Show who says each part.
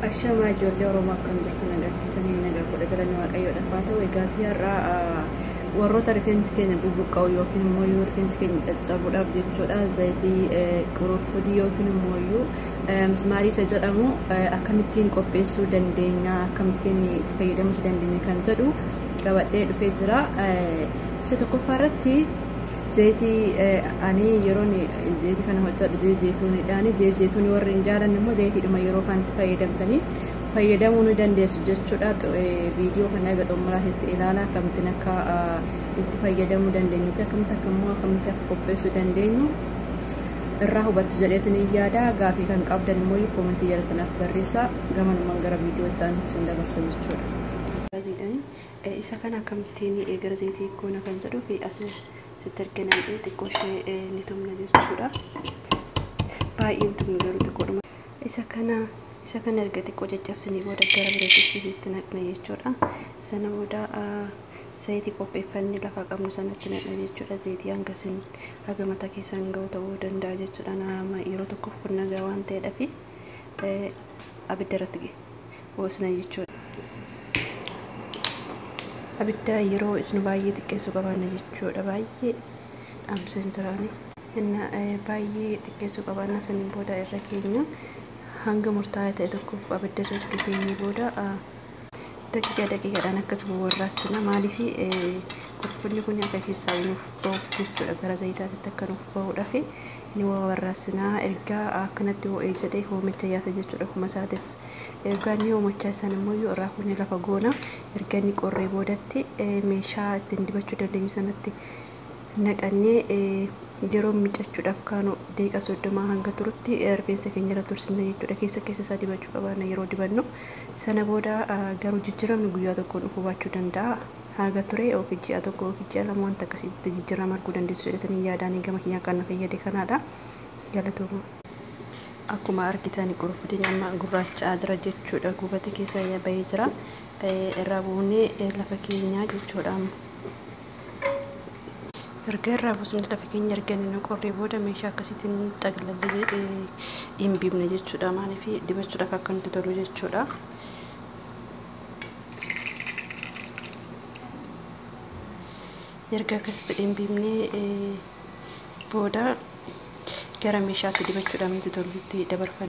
Speaker 1: Ashama ijoollee Oromoo akkam jirtu nagaa keessanii nagaa godha galanii waaqayyoodha faata egaa har'aa warroota rifeensi keenya bubuqa'u yookiin immoo rifeensi keenya caccabuudhaaf jechuudha zayitii qurufudii yookiin immoo mismaarii isa jedhamu akkamittiin qopheessuu dandeenya akkamittiin itti fayyadamuu dandeenya kan jedhu qabadhee dhufee jira. Isa tokkoffaa irratti zayitii ani yeroon zayitii kana hojjedhu zayituuniidhaan zayituunii warri hin jaallanne immoo zayitiidhuma yeroo kan itti fayyadamtanii fayyadamuu ni dandeessu jechuudha. Viidiyoo kana egaa xumuraatti ilaalaa akkamittiin akka itti fayyadamuu dandeenyu fi akkamitti akka qopheessuu dandeenyu irraa hubattu jedheetiin yaada. Gaafii kan qabdan immoo koomentii jalatti naaf barreessaa. Gamanumaan gara viidiyoo itti aanutti dabarsa jechuudha. Isa kana akkamittiin gara zayitii koona kan jedhuu fi asitti arganan xiqqoo ishee ni tumna jechuudha. Baay'een tumna garuu xiqqoodhuma. Isa kana erga xiqqoo caccabsinii booda gara bireetitti naqna jechuudha. Sana booda zayitii qopheeffannee lafa qabnu sanatti naqna jechuudha. Zayitii hangasiin haga mataa keessan ga'u ta'uu danda'a jechuudha. Nama yeroo tokkoof kun nagaa waan ta'eedhaaf abidda irratti hoosna jechuudha. Abidda yeroo isnu baay'ee xiqqeessuu qabaanna jechuudha. Baay'ee dhaamseen jiraani. Baay'ee xiqqeessuu qabaanna saniin booda irra keenya hanga murtaa'aa ta'e tokkoof abidda irra keenyee booda daqiiqaadhaan akkasuma warraasina. Maaliif qurufudii kun akka keessaa nuuf ba'uuf jechuudha. Gara zayitaatti akka nuuf ba'uudhaaf ni warraasina. Erga akkanatti ho'ee jedhee hoomicha yaasa jechuudha. Kuma isaatiif erga inni hoomichaa isaan immoo irraa kun lafa goona. Erga inni qorree boodatti meeshaa ittiin dibachuu dandeenyu sanatti naqannee yeroo miicachuudhaaf kaanu daqiiqaa 30 hanga turutti rifeensa keenya irra tursina jechuudha. Keessa isaa dibachuu qabaanna yeroo dibannu. Sana booda garuu jijjiiramni guyyaa tokkoon hubachuu danda'a. Haga ture yookiin ji'a tokko yookiin ji'a lama wanta akkasitti jijjiirama arguu dandeessu jedhanii yaadanii gama keenyaa kan fayyade kanaadha. Galatooma. Akkuma argitan qurufudiin amma gurraachaa jira jechuudha. Gubati keessa bahee jira. Irraa buunee lafa keenyaa jechuudha. Erga irraa buusnee lafa keenya arganne qorree booda meeshaa akkasiitiin xaglallee hin biifne jechuudha. Maaliif dibachuudhaaf akka nuti tolu jechuudha. Erga akkasitti hin biifne booda gara meeshaatti dibachuudhaaf nuti tolutti dabarfanna.